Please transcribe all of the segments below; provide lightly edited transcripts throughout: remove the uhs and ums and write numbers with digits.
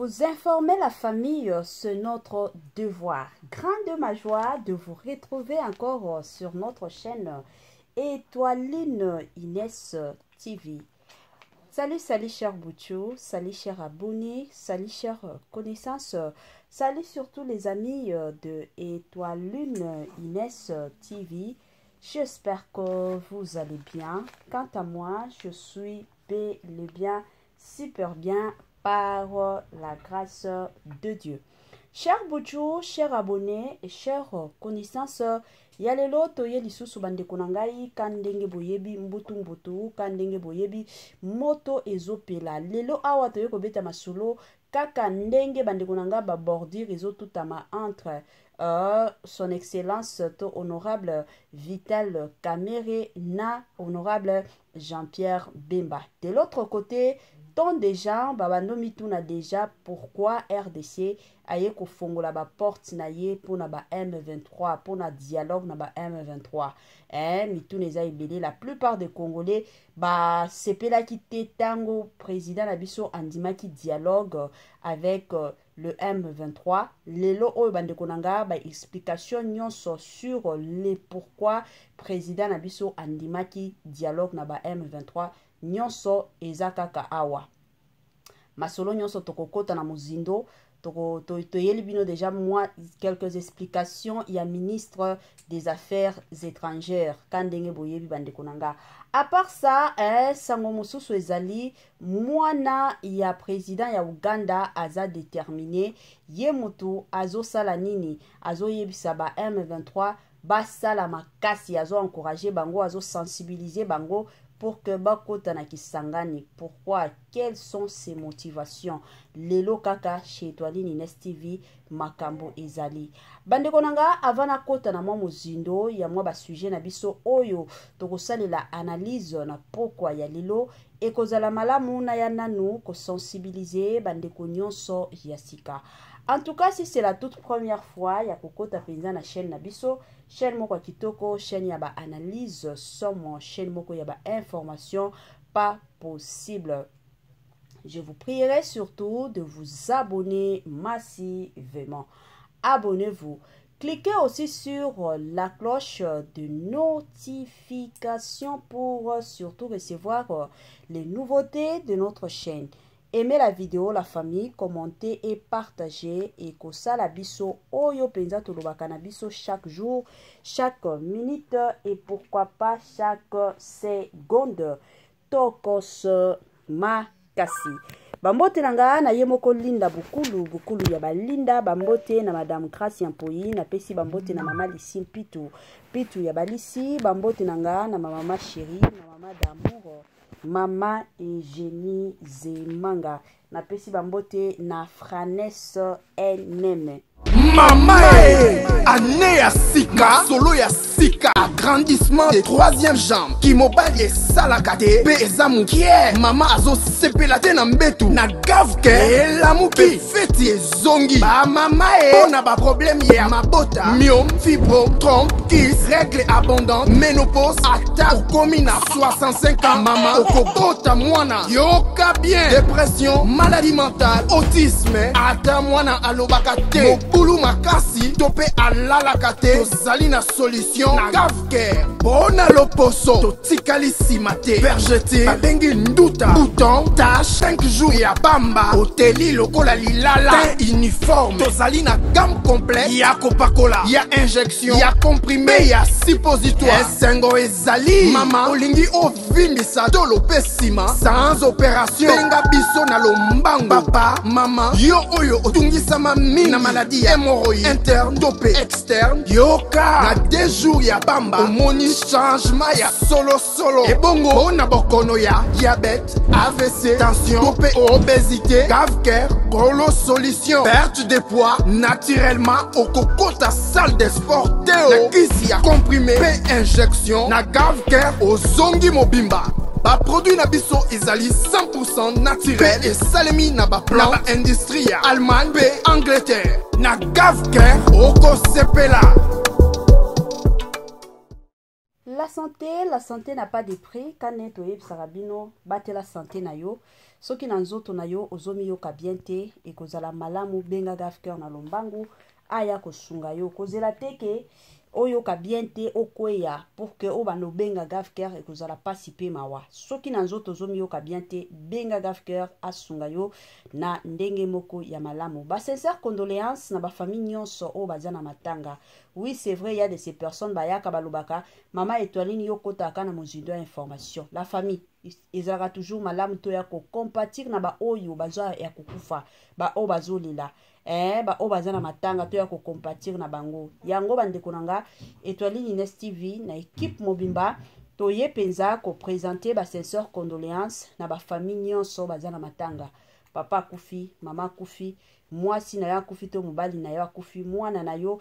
vous informer la famille, c'est notre devoir. Grande ma joie de vous retrouver encore sur notre chaîne Étoiline Inès TV. Salut, salut chers Boutchou, salut chers abonnés, salut chers connaissances, salut surtout les amis de Étoiline Inès TV. J'espère que vous allez bien. Quant à moi, je suis bel et bien, super bien par la grâce de Dieu. Chers Boutchou, chers abonnés et chers connaissances, yalelo toye lisusu bande konangai kandenge boyebi mbutu kandenge boyebi moto ezopela lelo awa toye kobeta masolo kaka ndenge bande konanga ba bordir ezotutama entre son excellence to honorable Vital Kamerhe na honorable Jean-Pierre Bemba. De l'autre côté, tant de gens babando mituna déjà pourquoi RDC aye ko fongola ba porte na ye pour na ba M23 pour na dialogue na ba M23 mituna eza ebele. La plupart des Congolais ba sepela ki te tango président na biso andimaki dialogue avec le M23 lelo oyo bande konanga ba explication nyonso sur les pourquoi président na biso andimaki dialogue na ba M23 nyonso ezakaka awa masolo nyonso tokokota na muzindo toyeli bino déjà moi quelques explications. Il y a ministre des affaires étrangères kandenge boyebi bande konanga. À part ça, sango mususu ezali mwana ya président ya Uganda aza déterminé ye mutu azo sala nini azo yebisa ba M23 basala makasi azo encourager bango azo sensibiliser bango pour que bakota na kisangani. Pourquoi? Quelles sont ses motivations? Lelo kaka chez Étoiline Inès TV makambo ezali bande konanga avana kota na mwa muzindo ya mwa ba sujet na biso oyo tokosalela analyse na pourquoi ya lelo ekozala malamu na ya nanu ko sensibiliser bande ko nyonso ya sika. En tout cas, si c'est la toute première fois ya kokota penza na chaîne na biso, chaîne moko kitoko, chaîne ya ba analyse, somme chaîne moko ya ba information pas possible. Je vous prierai surtout de vous abonner massivement. Abonnez-vous. Cliquez aussi sur la cloche de notification pour surtout recevoir les nouveautés de notre chaîne. Aimez la vidéo, la famille, commentez et partagez. Et kosala biso oyo penza tolobaka na biso chaque jour, chaque minute et pourquoi pas chaque seconde. Tokos makasi. Bambote nanga na yemoko linda bukulu ya balinda bambote na madame Gracia Mpoyi na pesi bambote na mama Lisi pitu ya balisi bambote nanga na mama chérie na mama d'amour Mama Eugénie Zemanga na pesi bambote na Franesse NM. Mama année ya sika solo ya sika agrandissement des troisième jambe qui mobile et salakate pe ezamukie mama azo sepela te na mbetu na gavke et la muki feti ezongi ba mama ona ba problème ya mabota myome fibro tronc kiss règle abondante ménopause ata komi na 65 ans mama okobota mwana yoka bien dépression maladie mentale autisme ata mwana alobaka te mobulu makasi tope alalaka te tozali na solution na gavker bona loposo totikali nsima te vergete babengi nduta bouton tache 5 jours ya pamba oteli lokola lilala te uniforme tozali na gamme complète ya kopakola ya injection ya comprimé ya suppositoire esengo ezali mama olingi ovimbisa tolo pe nsima sans opération benga biso na lombango papa mama yo oyo otungisama mingi na maladie ya hémorroïde interne topé externe yoka na 2 jours ya bamba omoni changement ya solo ebongo na bokono ya diabète AVC tension topé obésité gavker golo solution perte de poids naturellement okokota salle de sport teo kisi ya comprimé pe injection na gavker ozongi mobimba. Ba produit na biso ezali 100% naturel et salemi na ba plan na ba industrie ya Allemagne pe Angleterre na gavker oko sepela. la santé n'a pas de prix. Quand on est sarabino, batte la santé na yo. Ce qui n'en zoto na yo, ozomi yo kabiente, et kozala malamu benga gafker na lombangu, aya kosunga yo, kozela teke, oyo kabiente okweya, pour que obano benga gafker, et kozala pasipe mawa. Ce qui n'en zoto ozomi yo kabiente, benga gafker, asunga yo, na ndenge moko ya malamu. Ba sincère condoléances na ba famille nyonso o bazana matanga. Oui, c'est vrai, il y a de ces personnes, bayaka balobaka, mama étoiline yo kota kana mozindo information. La famille, ils aura toujours malamu to ya ko compatir na ba oyo bazo ya kukufa, ba o bazo lila. Ba o bazana matanga to ya ko compatir na bango. Yango bandeko nanga, étoiline Ines TV na équipe mobimba to ye penza ko présenter ba sincère condoléances na ba famille nyonso bazana matanga. Papa kufi, mama kufi, moi si na ya kufi to mobali na ya kufi, mwana na yo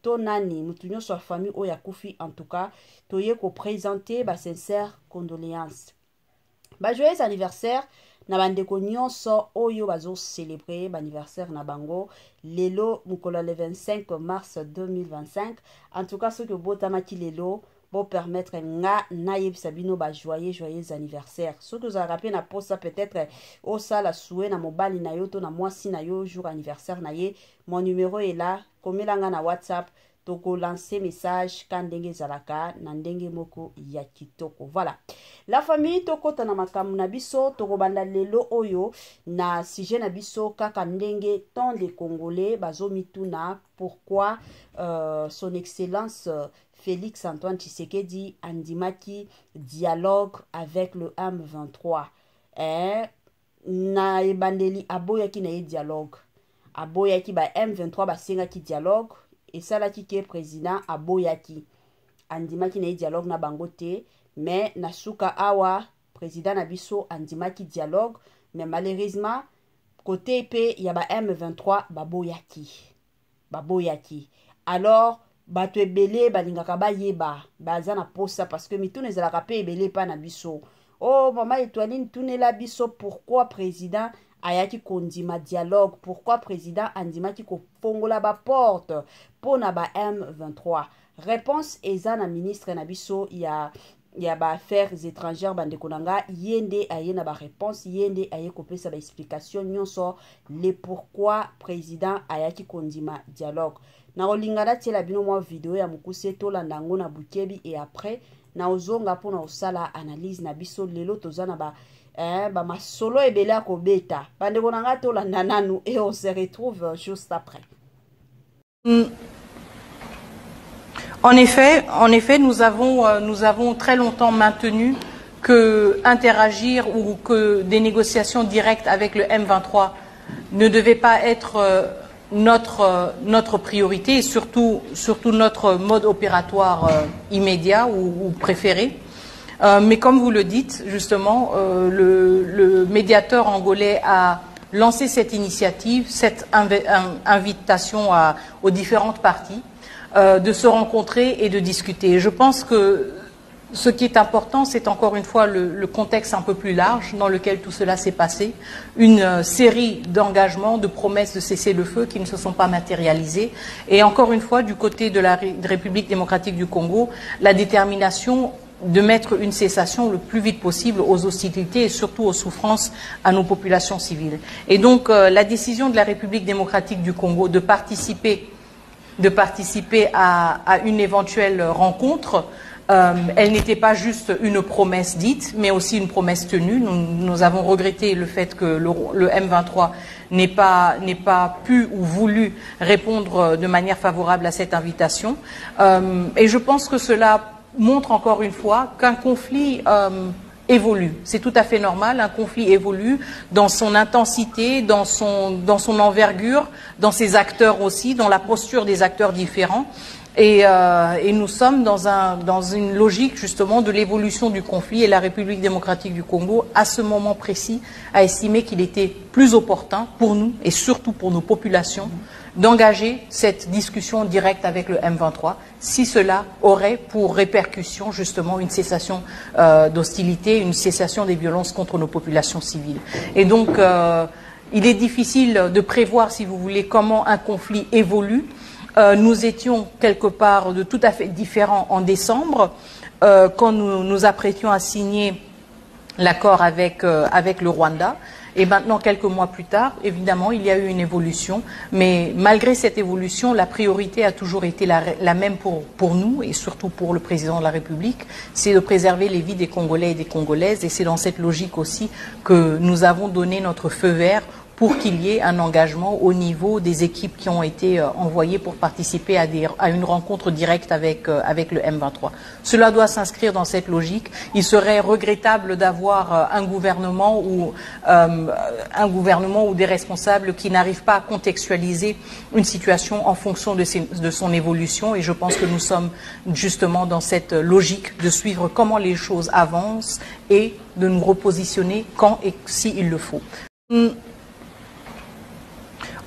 to nani mutu nyonso ya famille o ya kufi. En tout cas to ye ko présenter ba sincère condoléances. Ba joyeux anniversaire na bandeko nyonso oyo bazo célébrer ba anniversaire na bango lelo mukolo le 25 mars 2025. En tout cas ce que botamaki lelo pour permettre nga naïb sabino ba joyeux anniversaire. Ce que vous avez rappelé na posa peut-être au sala soué na mobali na yo to na mwasi na yo jour anniversaire na ye. Mon numéro est là. Komelanga na WhatsApp. Toko lancer message kandenge zalaka na ndenge moko ya kitoko. Voilà. La famille toko tana makamu na biso toko banda lelo oyo na sujet na biso kaka ndenge tant de Congolais bazo mituna pourquoi son excellence Félix Antoine Tshisekedi andimaki dialogue avec le M23. Na ebandeli aboyaki na ye dialogue. Aboyaki ba M23 basengaki dialogue. Et ça là qui est président aboyaki. Andimaki na ye dialogue na bangote. Mais nasuka awa président nabiso andimaki dialogue. Mais malheureusement côté EP y a ba M23 baboyaki. Baboyaki. Alors bato ebele balingaka bayeba baza na posa parce que mitune ezalaka pe ebele pa na biso. Oh mama étoiline tunela biso pourquoi président ayaki kondima dialogue, pourquoi président andimaki ko fongola ba porte pour na ba M23. Réponse eza na ministre na biso ya ba affaires étrangères bandeko nanga yende aye na ba réponse yende aye kopesa ba explication nyonso le pourquoi président ayaki kondima dialogue. Na olingana tiela bino mwa vidéo ya mukuse to landango na bukebi et après na ozonga po na osala analyse na biso lelo tozana ba ba masolo ebele akobeta bandeko nanga to landananu et on se retrouve juste après. En effet, nous avons très longtemps maintenu que interagir ou que des négociations directes avec le M23 ne devaient pas être notre priorité et surtout notre mode opératoire immédiat ou préféré. Mais comme vous le dites, justement, le médiateur angolais a lancé cette initiative, cette invitation aux différentes parties de se rencontrer et de discuter. Je pense que ce qui est important, c'est encore une fois le contexte un peu plus large dans lequel tout cela s'est passé. Une série d'engagements, de promesses de cessez-le-feu qui ne se sont pas matérialisées. Et encore une fois, du côté de la République démocratique du Congo, la détermination de mettre une cessation le plus vite possible aux hostilités et surtout aux souffrances à nos populations civiles. Et donc, la décision de la République démocratique du Congo de participer à une éventuelle rencontre, elle n'était pas juste une promesse dite, mais aussi une promesse tenue. Nous avons regretté le fait que le M23 n'ait pas pu ou voulu répondre de manière favorable à cette invitation. Et je pense que cela montre encore une fois qu'un conflit évolue. C'est tout à fait normal, un conflit évolue dans son intensité, dans son envergure, dans ses acteurs aussi, dans la posture des acteurs différents. Et nous sommes dans une logique justement de l'évolution du conflit et la République démocratique du Congo, à ce moment précis, a estimé qu'il était plus opportun pour nous et surtout pour nos populations d'engager cette discussion directe avec le M23 si cela aurait pour répercussion justement une cessation d'hostilité, une cessation des violences contre nos populations civiles. Et donc, il est difficile de prévoir, si vous voulez, comment un conflit évolue. nous étions quelque part de tout à fait différents en décembre, quand nous nous apprêtions à signer l'accord avec le Rwanda. Et maintenant, quelques mois plus tard, évidemment, il y a eu une évolution. Mais malgré cette évolution, la priorité a toujours été la même pour nous, et surtout pour le président de la République, c'est de préserver les vies des Congolais et des Congolaises. Et c'est dans cette logique aussi que nous avons donné notre feu vert pour qu'il y ait un engagement au niveau des équipes qui ont été envoyées pour participer à une rencontre directe avec le M23. Cela doit s'inscrire dans cette logique. Il serait regrettable d'avoir un gouvernement ou des responsables qui n'arrivent pas à contextualiser une situation en fonction de son évolution. Et je pense que nous sommes justement dans cette logique de suivre comment les choses avancent et de nous repositionner quand et s'il le faut.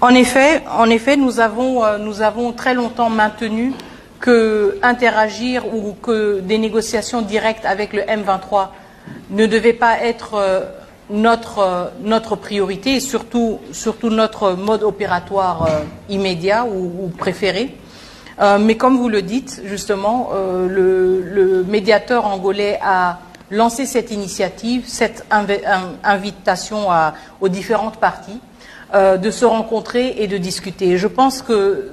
En effet, nous avons très longtemps maintenu que interagir ou que des négociations directes avec le M23 ne devaient pas être notre priorité et surtout notre mode opératoire immédiat ou préféré. Mais comme vous le dites, justement, le médiateur angolais a lancé cette initiative, cette invitation aux différentes parties de se rencontrer et de discuter. Je pense que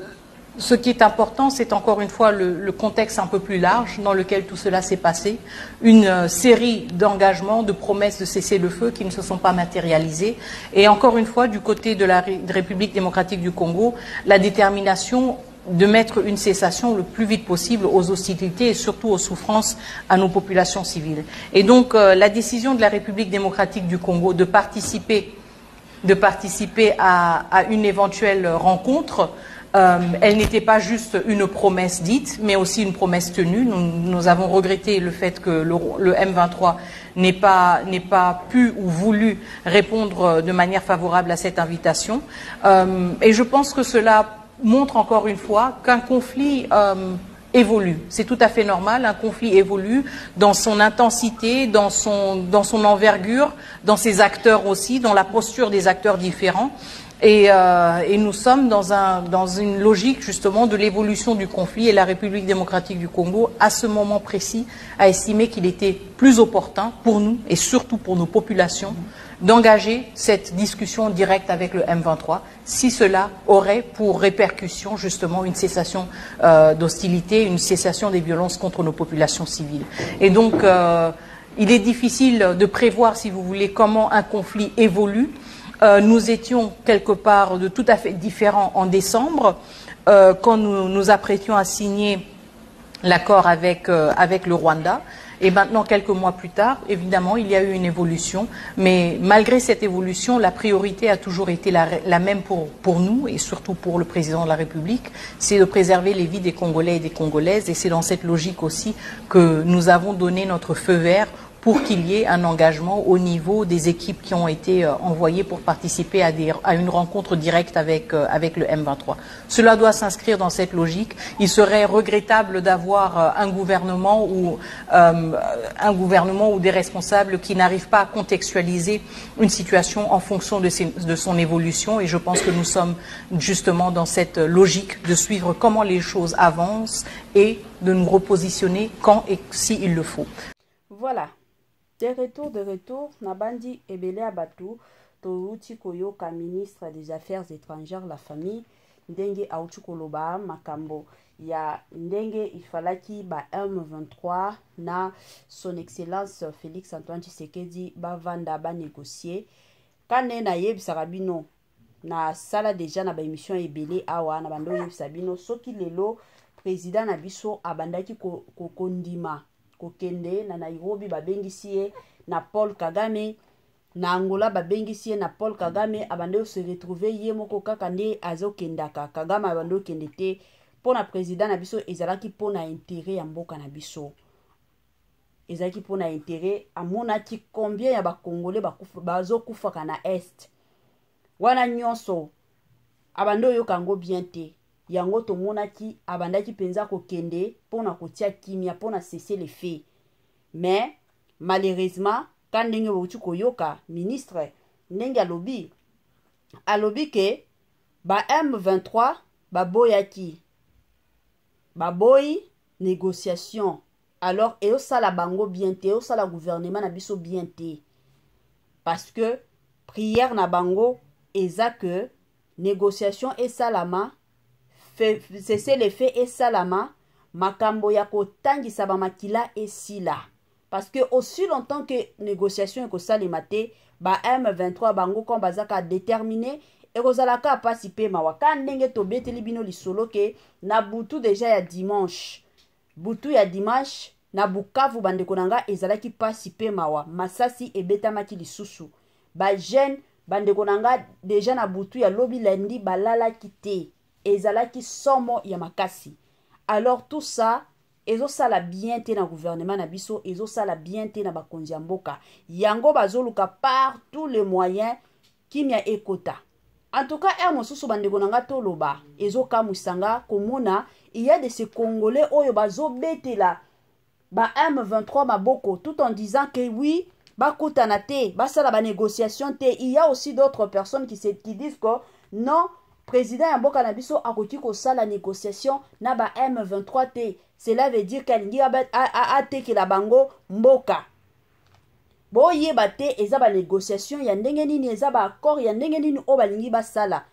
ce qui est important, c'est encore une fois le contexte un peu plus large dans lequel tout cela s'est passé. Une série d'engagements, de promesses de cessez-le-feu qui ne se sont pas matérialisées. Et encore une fois, du côté de la République démocratique du Congo, la détermination de mettre une cessation le plus vite possible aux hostilités et surtout aux souffrances à nos populations civiles. Et donc, la décision de la République démocratique du Congo de participer à une éventuelle rencontre, elle n'était pas juste une promesse dite, mais aussi une promesse tenue. Nous avons regretté le fait que le M23 n'ait pas pu ou voulu répondre de manière favorable à cette invitation. Et je pense que cela montre encore une fois qu'un conflit évolue. C'est tout à fait normal, un conflit évolue dans son intensité, dans son envergure, dans ses acteurs aussi, dans la posture des acteurs différents. Et nous sommes dans une logique justement de l'évolution du conflit et la République démocratique du Congo, à ce moment précis, a estimé qu'il était plus opportun pour nous et surtout pour nos populations d'engager cette discussion directe avec le M23 si cela aurait pour répercussion justement une cessation d'hostilité, une cessation des violences contre nos populations civiles. Et donc, il est difficile de prévoir, si vous voulez, comment un conflit évolue. Nous étions quelque part de tout à fait différents en décembre, quand nous nous apprêtions à signer l'accord avec le Rwanda. Et maintenant, quelques mois plus tard, évidemment, il y a eu une évolution. Mais malgré cette évolution, la priorité a toujours été la même pour nous et surtout pour le président de la République, c'est de préserver les vies des Congolais et des Congolaises. Et c'est dans cette logique aussi que nous avons donné notre feu vert pour qu'il y ait un engagement au niveau des équipes qui ont été envoyées pour participer à une rencontre directe avec le M23. Cela doit s'inscrire dans cette logique. Il serait regrettable d'avoir un gouvernement ou des responsables qui n'arrivent pas à contextualiser une situation en fonction de son évolution. Et je pense que nous sommes justement dans cette logique de suivre comment les choses avancent et de nous repositionner quand et s'il le faut. Voilà. De retour, Nabandi Ebele Abatou, Touti Koyoka, ministre des Affaires étrangères, la famille, Ndenge Aoutukoloba, Makambo, ya Ndenge Ifalaki, ba M23, na son excellence Félix Antoine Tshisekedi, ba vanda, ba négocier. Kane na yeb sarabino, na sala déjà na ba émission Ebele Awa, na bando yeb sabino, soki lelo, président Nabiso, abandaki kokondima. Kokende na Nairobi babengisi na Paul Kagame, na Angola babengisi na Paul Kagame, abande se retrouver ye moko kaka nde azokendaka. Kagame abande kende te pona président na biso ezalaki pona intérêt ya mboka na biso. Ezalaki pona intérêt amonaki combien ya ba Congolais bazokufaka na Est. Wana nyonso abande yokango bien te. Yango tomonaki abandaki penza kokende pona kotia kimia pona cesser les faits. Mais malheureusement quand ndenge bouti koyoka ministre ndenge alobi ke ba M23 ba boyaki baboyi négociation. Alors, et ça la bango bien te, ça la gouvernement na biso bien te. Parce que prière na bango eza que négociation et salama c'est l'effet et salama makambo ya kotangisa ba makila et sila. Parce que aussi longtemps que négociation et ko salimate ba M23 bango kon bazaka déterminé et kozalaka participer mawaka ndenge to beteli bino lisolo ke na butu déjà ya dimanche. Butu ya dimanche na Bukavu bandeko nanga ezalaki participer mawa masasi ebetamaki lisusu. Ba jeune bandeko nanga déjà na butu ya lobi lundi balala kité ezalaki somo ya makasi. Alors tout ça ezo sala bien te na gouvernement na biso, ezo sala bien te na bakonzi ya mboka. Yango bazoluka par tous les moyens kimia ekota. En tout cas, mosusu bandeko nanga toloba ezo kamusanga komona il y a de ces Congolais oyo bazo betela ba M23 maboko tout en disant que oui bakutana te basala ba négociation te. Il y a aussi d'autres personnes qui disent que non, président ya mboka na biso akoki ko sala négociation na ba M23 te. Cela veut dire qu'alingi a tekela bango mboka. Bo yeba te eza ba négociation ya ndenge nini, eza ba accord ya ndenge nini o balingi basala.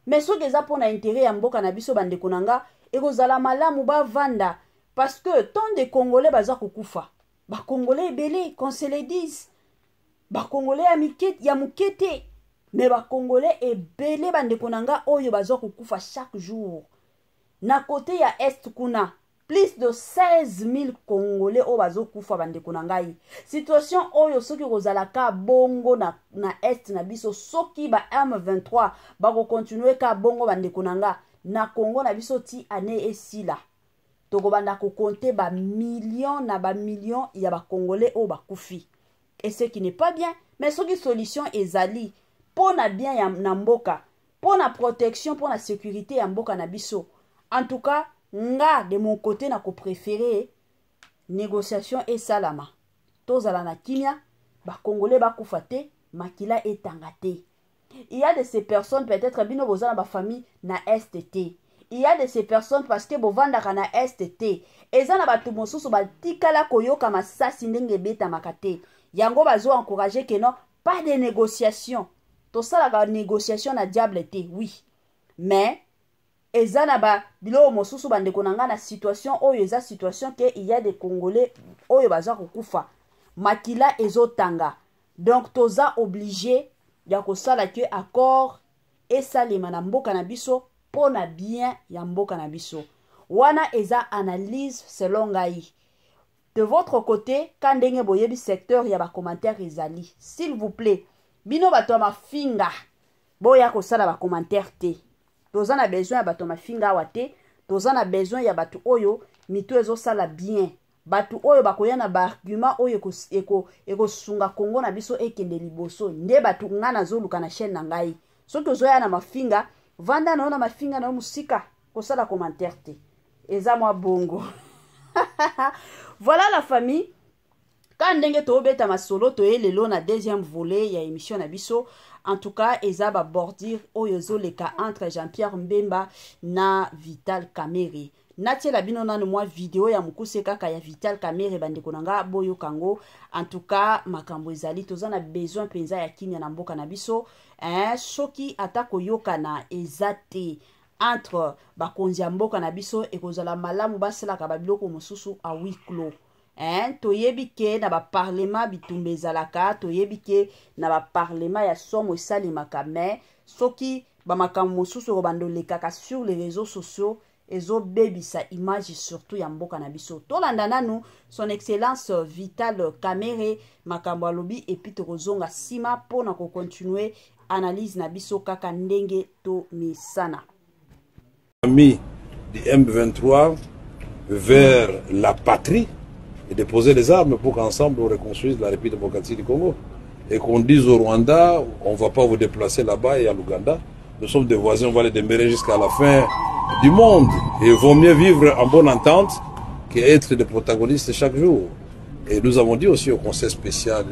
Mais soki eza pona intérêt ya mboka na biso bandeko nanga ekozala malamu bavanda. Parce que tant de Congolais baza kokufa. Ba Congolais belé, qu'on se le dise. Ba Congolais ya mukete. Mais ba Congolais belé bandeko nanga oyo baza kokufa chaque jour. Na côté ya est kuna, plus de 16 000 Congolais o bazo kufa bandeko nanga yi. Situation oyo soki kozalaka bongo na est na biso, soki ba M23 ba ko continuer ka bongo bandeko nanga na Congo na biso ti ane esila. Toko banda ko compter ba millions na ba millions ya ba Congolais o ba kufi. Et ce qui n'est pas bien, mais soki solution ezali pona bien ya na mboka, pona protection, pona sécurité ya mboka na biso. En tout cas, nga de mon côté na ko préférer négociation et salama. Tozala na kimia, ba Congolais ba kufa te, makila etanga te. Il y a de ces personnes peut-être bino bozana ba famille na STT. Il y a de ces personnes parce que bovanda kana STT. Ezana batu mosusu ba tikala koyoka masasi ndenge beta makate. Yango bazo encourager que non, pas de négociation. To sala ga négociation na diable te, oui. Mais ezana ba bilo mosusu bandeko nanga na situation oyo eza situation que il y a des Congolais oyo baza kokufa. Makila ezotanga. Donc toza obligé ya kosala ke accord et salima na mboka na biso pona bien ya mboka na biso. Wana eza analyse selon ngai. De votre côté, quand ndenge boyebi secteur ya ba commentaire ezali, s'il vous plaît, bino bato ma finga boya kosala ba commentaire te. Toza na besoin ya bato ma finga wate, toza na besoin ya bato oyo mito ezo sala bien. Batu oyo bakoya na ba argument oyo eko sunga Congo na biso ekende liboso. Nde batu ngana zoluka na chaîne na ngai. Soki ozoya na mafinga, vanda na mafinga na musika kosala commentaire te. Eza mwa bongo. Voilà la famille. Quand ndenge to beta masolo to lelo na deuxième volet ya émission na biso. En tout cas, eza ba bordir oyo zoleka entre Jean-Pierre Mbemba na Vital Kamerhe. Natiela bino nanu mwa video ya mukuse kaka ya Vital Kamerhe bandeko nanga boyo kango. En tout cas, makambo ezali toza na besoin penza ya kimia na mboka na biso. Soki atako yokana ezate entre bakonzi ya mboka na biso ekozala malamu basalaka babiloko mosusu a huis clos. Toyebi ke na ba parlement bitumba ezalaka, toyebi ke na ba parlement ya somo esalimaka, mais soki ba makambo mosusu bandolekaka sur les réseaux sociaux ezo bebisa image surtout ya mboka na biso. Tolanda nanu son excellence Vital Kamerhe makambo alobi epi tokozonga sima pona ko continuer analyse na biso kaka ndenge to misana. Ami du M23 vers la patrie et déposer les armes pour qu'ensemble on reconstruise la République démocratique du Congo. Et qu'on dise au Rwanda, on ne va pas vous déplacer là-bas et à l'Ouganda. Nous sommes des voisins, on va les demeurer jusqu'à la fin du monde. Et il vaut mieux vivre en bonne entente qu'être des protagonistes chaque jour. Et nous avons dit aussi au Conseil spécial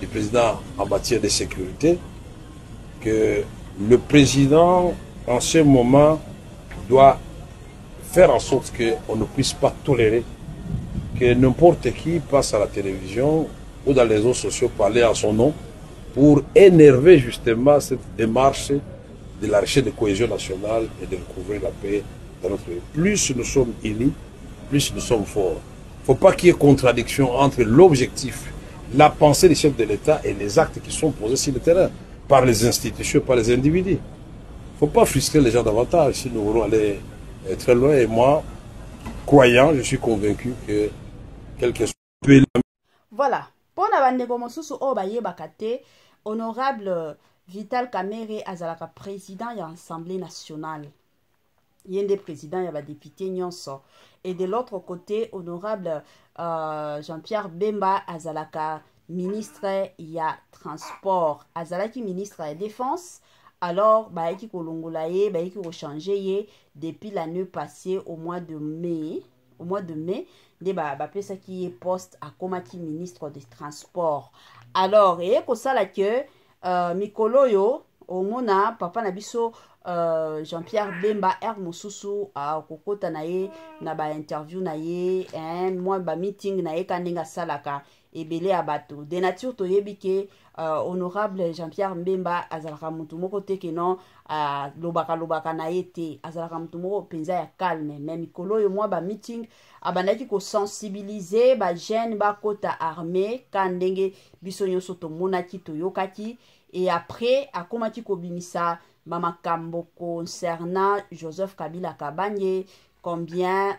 du président en matière de sécurité que le président, en ce moment, doit faire en sorte qu'on ne puisse pas tolérer que n'importe qui passe à la télévision ou dans les réseaux sociaux parler à son nom pour énerver justement cette démarche de la recherche de cohésion nationale et de recouvrir la paix dans notre pays. Plus nous sommes unis, plus nous sommes forts. Il ne faut pas qu'il y ait contradiction entre l'objectif, la pensée des chefs de l'État et les actes qui sont posés sur le terrain par les institutions, par les individus. Il ne faut pas frustrer les gens davantage si nous voulons aller très loin. Et moi, croyant, je suis convaincu que quelque chose. Voilà. Pour la honorable Vital Kamerhe azalaka président de l'Assemblée nationale. Il y a des présidents, il y a des députés. Et de l'autre côté, honorable Jean-Pierre Bemba azalaka ministre il y a transport. Azalaki ministre de la défense. Alors, baiki kolongolaye, baiki changer depuis l'année passée au mois de mai. Au mois de mai, de ça qui est poste à komaki ministre des transports. Alors, et comme ça là que Mikoloyo, au mona papa nabiso Jean-Pierre Bemba Mosusu a kokota naye na ba interview naye moi ba meeting naye kandenga salaka ebele abato de nature to yebike honorable Jean-Pierre Bemba azalaka mutu moko te ke non lobaka naye te azalaka mutu moko penza ya calme mais Mikoloyo moi ba meeting abandaki ko sensibiliser ba jeune ba kota armée kandenge biso nyonso to monaki to yokaki. Et après, à komaki kobimisa makambo concernant Joseph Kabila Kabange, combien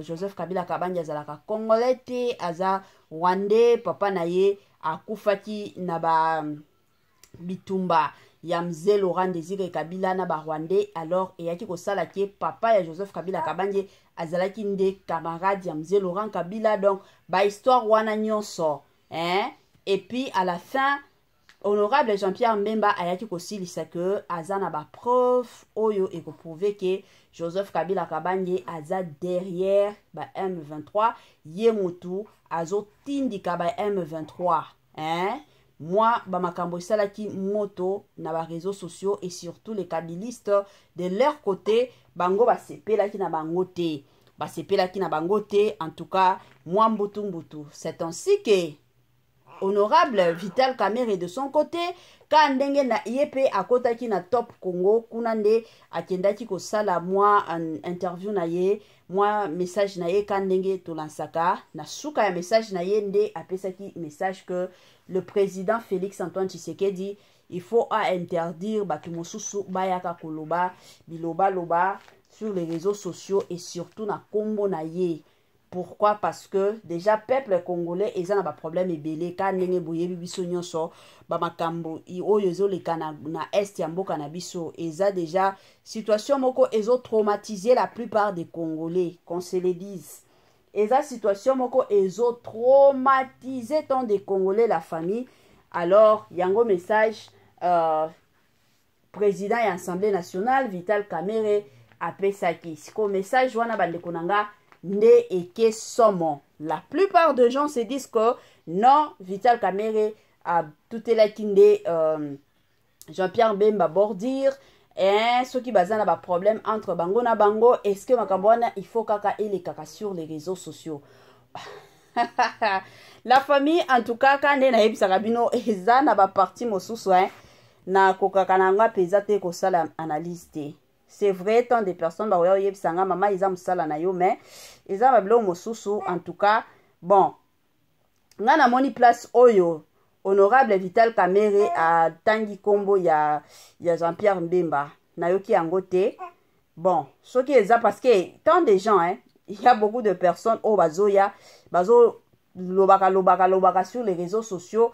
Joseph Kabila Kabange azalaka congolais te aza rwandais papa naye akufaki na ba bitumba ya mzee Laurent Désiré Kabila na ba rwandais. Alors eyaki kosala ke papa ya Joseph Kabila Kabange azalaki nde camarade ya mzee Laurent Kabila, donc ba histoire wana nyonso et puis à la fin honorable Jean-Pierre Bemba ayaki kosilisa que azana ba preuve oyo et ko prouver que Joseph Kabila Kabange aza derrière ba M23 yemutu azo tindika ba M23 moi ba makambo salaki moto na ba réseaux sociaux et surtout les kabilistes de leur côté bango ba sepelaki na bango te en tout cas moi mbutu c'est ainsi que honorable Vital Kamerhe de son côté kandenge na yepe akotaki na Top Congo kunande akendaki ko sala moi interview na ye moi message na ye kandenge to lansaka na suka ya message na ye nde apesaki message que le président Félix Antoine Tshisekedi il faut interdire batu mosusu bayaka koloba biloba sur les réseaux sociaux et surtout na kombo na ye. Pourquoi? Parce que déjà peuple congolais ils ont un problème ebele ka ndenge boyebi biso nyonso ba makambo oyo le kana na est ya mboka na biso eza déjà situation moko ezo traumatiser la plupart des Congolais, qu'on se le dise. Eza situation moko ezo traumatiser tant des Congolais la famille. Alors yango message président et Assemblée nationale Vital Kamerhe apesaki siko message wana bandeko nanga nde eke somo. La plupart de gens se disent que non, Vital Kamerhe a tout est là kinde Jean-Pierre Bemba bordir et ceux qui bazana ba problème entre bango na bango. Est-ce que makabwana il faut kaka et les kaka sur les réseaux sociaux. La famille en tout cas quand na yebisa kabino eza na ba parti mosusu na kokaka na nga pezate ko sala analyse te. C'est vrai, tant de personnes, bah ouais, yebsanga maman ils ont ça là na yo, mais ils ont bablo mosusu en tout cas. Bon, ngana moni place oyo honorable Vital Kamerhe a tangi kombo ya Jean-Pierre Bemba na yo ki angote. Bon, ce qui est ça parce que tant de gens il y a beaucoup de personnes au bazoya bazo lobaka sur les réseaux sociaux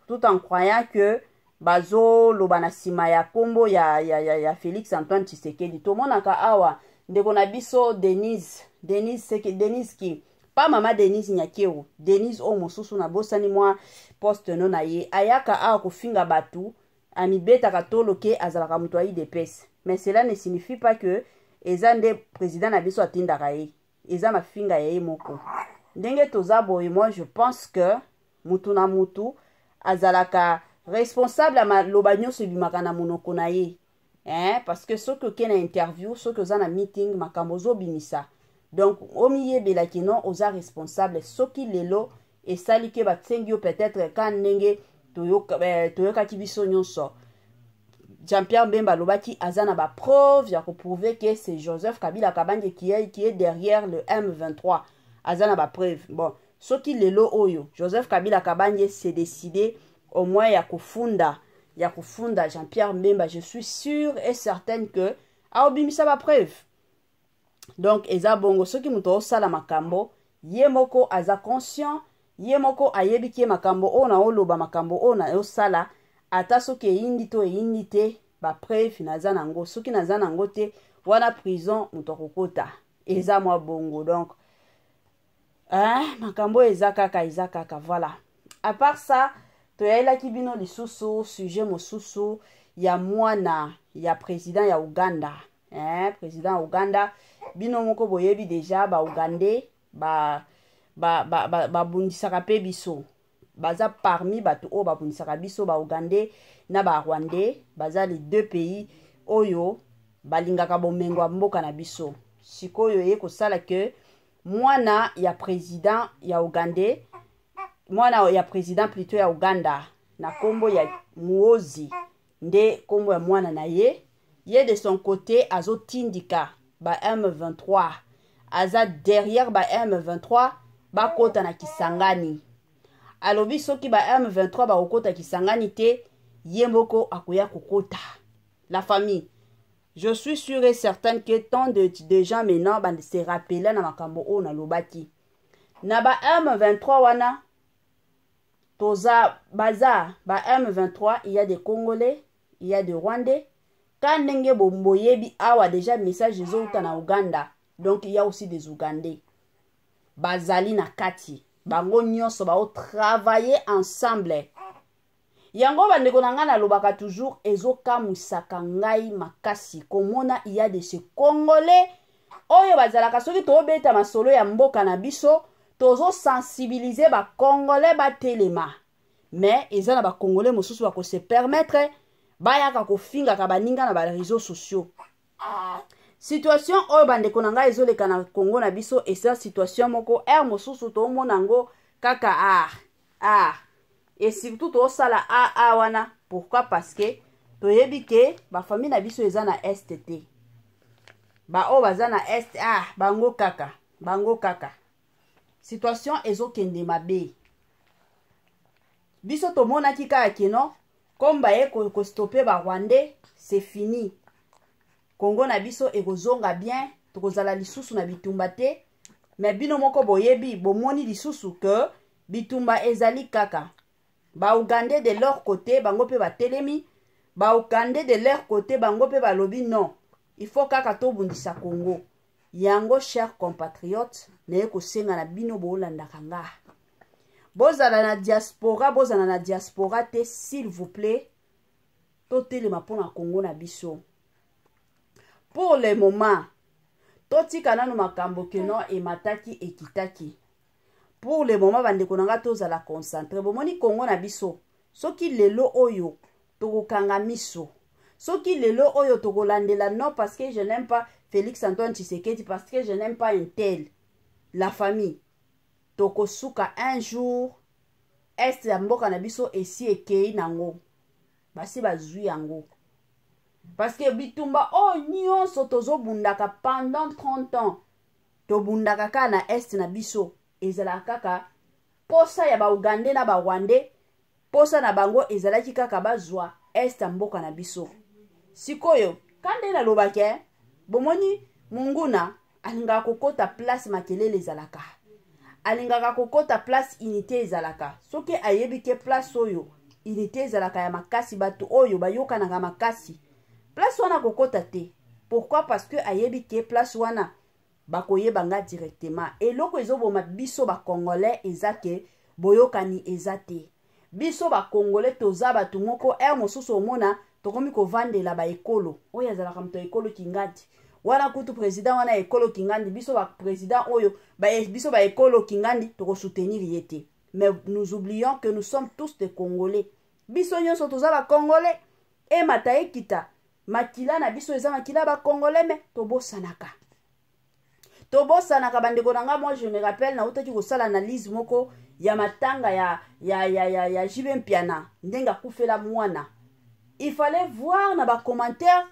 tout en croyant que bazo lobana sima ya kombo ya Félix Antoine Tshisekedi to monaka awa ndeko na biso Denise ki pas mama Denise Nyakero Denise o mosusu na bosani moi poste no na ye ayaka awa kofinga batu amibeta katolo ke azalaka mutu ayi de pese, mais cela ne signifie pas que ezande président na biso atindaka ye eza mafinga ya ye moko ndenge toza boye. Moi je pense que mutu na mutu azalaka responsable à lobanyo se bimaka na monoko na ye parce que ce que ken interview ce que za na meeting makambozo binisa donc omiye belaki non oza responsable soki lelo esali ke batsengi yo peut-être ka ndenge toyokaki biso nyonso Jean-Pierre Bemba lobaki azana ba preuve ya prouver que c'est Joseph Kabila Kabange qui est derrière le M23 azana ba preuve bon soki lelo oyo Joseph Kabila Kabange s'est décidé au moins ya kufunda Jean-Pierre Bemba, je suis sûr et certaine que aobimisa ba preuve. Donc eza bongo soki muto osala makambo ye moko aza conscient ye moko ayebi ki makambo ona oloba makambo ona osala ata soki eyindi to eyindi te ba preuve naza nango soki naza nango te wana prison muto kokota eza mwa bongo donc makambo eza kaka voilà. À part ça toyaela ki bino lisusu sujet mosusu ya mwana ya président ya Uganda président Uganda bino moko boyebi déjà ba Ugandais bundisaka pe biso baza parmi bato o babundisaka biso ba Ugandais na ba Rwandais baza les deux pays oyo balingaka bomengo mboka na biso sikoyo ye kosala ke mwana ya président ya Ugandais mwana ya président plutôt ya Uganda na kombo ya Muozi nde kombo ya mwana na ye de son côté azotindika ba M23 aza derrière ba M23 bakota na Kisangani alobi soki ba M23 bakota Kisangani te ye moko akoya kokota la famille. Je suis sûr et certain que tant de gens maintenant se rappeler na makambo o na lobaki na ba M23 wana toza baza ba M23 il y a des Congolais il y a des Rwandais quand ndenge bomboyebi awa déjà message ezouta na Uganda donc il y a aussi des Ougandais bazali na kati bango nyonso bao travailler ensemble yango bandeko na nga na lobaka toujours ezokamusaka ngai makasi komona il y a de ces Congolais oyo bazalaka soki tobeta masolo ya mboka na biso tozo sensibiliser ba Congolais ba telema mais ezana ba Congolais mosusu ba ko se permettre bayaka kofinga ka baninga na ba réseaux sociaux situation oyo bandeko na ngai ezoleka na Congo na biso esa situation moko mosusu to mona ngo kaka et surtout to sala wana pourquoi parce que toyebi ke ba famille na biso eza na STT ba o baza na est bango kaka situation ezokende mabe biso to mona kika kino komba ye ko stopper ba Rwandais c'est fini Congo na biso ekozonga bien tokozala lisusu na bitumba te mais bino moko boyebi bomoni lisusu que bitumba ezali kaka ba Ugandais de leur côté bango pe ba telemi ba Ugandais de leur côté bango pe ba lobi non il faut kaka to bundisa Congo yango chers compatriotes ne ko senga na bino bolanda kanga bozala na diaspora te s'il vous plaît to telema pona Congo na biso pour le moment totika nanu makambo keno e mataki ekitaki pour le moment bandeko nanga tozala concentré bomoni Congo na biso soki lelo oyo tokokanga miso soki lelo oyo tokolandela non parce que je n'aime pas Félix Antoine Tshisekedi parce que je n'aime pas un tel la famille tokosuka un jour est ya mboka na biso esi ekei nango basi bazui yango parce que bitumba nyonso tozobundaka pendant 30 ans tobundaka kaka na est na biso ezala kaka posa ya ba Ugandais na ba Rwandais posa na bango ezalaki kaka bazwa est ya mboka na biso sikoyo kande na lobake bomoni munguna alingaka kokota place makelele ezalaka alingaka kokota place unité ezalaka soki ayebi ke place oyo unité ezalaka ya makasi bato oyo bayokanaka makasi place wana kokota te pourquoi parce que ayebi ke place wana bakoyebanga directement eloko ezoboma biso ba Congolais ezake boyokani ezate biso ba Congolais toza batu moko mosusu omona tokomi kovandela ba ekolo oyo azalaka mto ekolo kingati wana kutu président wana ekolo kingandi biso ba président oyo biso ba ekolo kingandi toko soutenir yete mais nous oublions que nous sommes tous des Congolais biso nyonso toza ba Congolais et mataye kita makila na biso eza makila ba Congolais mais tobosanaka to bosana ka bandeko nanga. Moi je me rappelle na utaki ko sala analyse moko ya matanga ya Jibe Mpiana ndenga kufela mwana. Il fallait voir na ba commentaire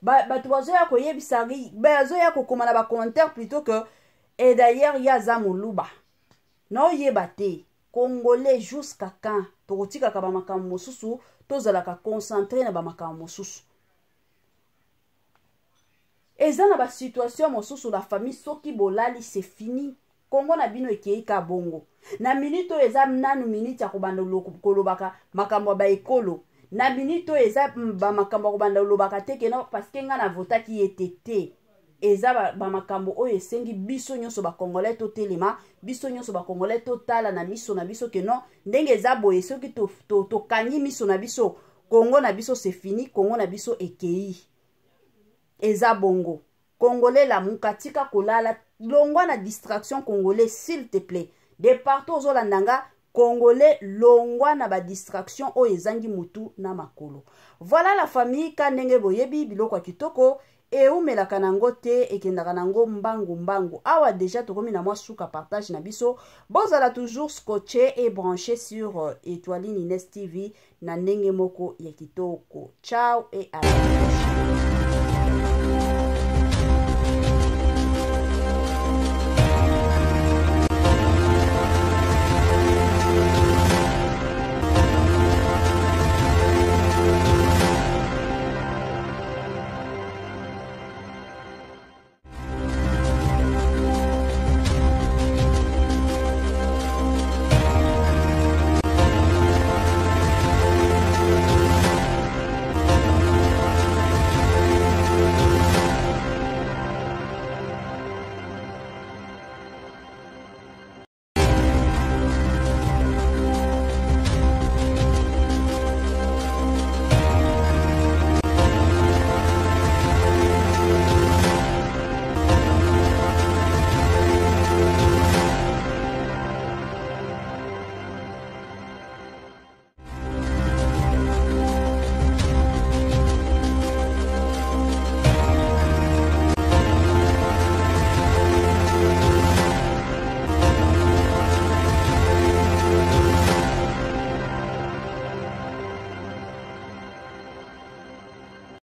bato bazoya ko yebisari bazoya ko koma na ba commentaire plutôt que et d'ailleurs ya za moluba no yebate Congolais jusqu'à quand tokotika ka ba makambo mosusu tozalaka concentré na ba makambo mosusu. Eza na ba situation mosusu la famille soki bolali c'est fini. Kongo na bino ekeika bongo. Na minito eza nanu miniti ya kobanda kolobaka makambo ba ekolo. Na minito eza ba makambo kobanda lobaka teke no parce que nga na votaki etete. Eza ba makambo oyo esengi biso nyonso ba Congolais to telema, biso nyonso ba Congolais to tala na miso na biso ke non ndenge eza boye soki to kanyi miso na biso. Kongo na biso c'est fini, Kongo na biso ekei. Eza bongo. Congolais la mukatika kolala longwa na distraction Congolais s'il te plaît. De partout aux Olandanga Congolais longwa na ba distraction o ezangi mutu na makolo. Voilà la famille kanenge boyebi biloko kitoko e umelaka nango te ekendaka nango mbangu. Awa déjà tokomi na mwa suka partage na biso. Bozala toujours scotché et branché sur Étoiline Ines TV na ndenge moko ya kitoko. Ciao et à la prochaine.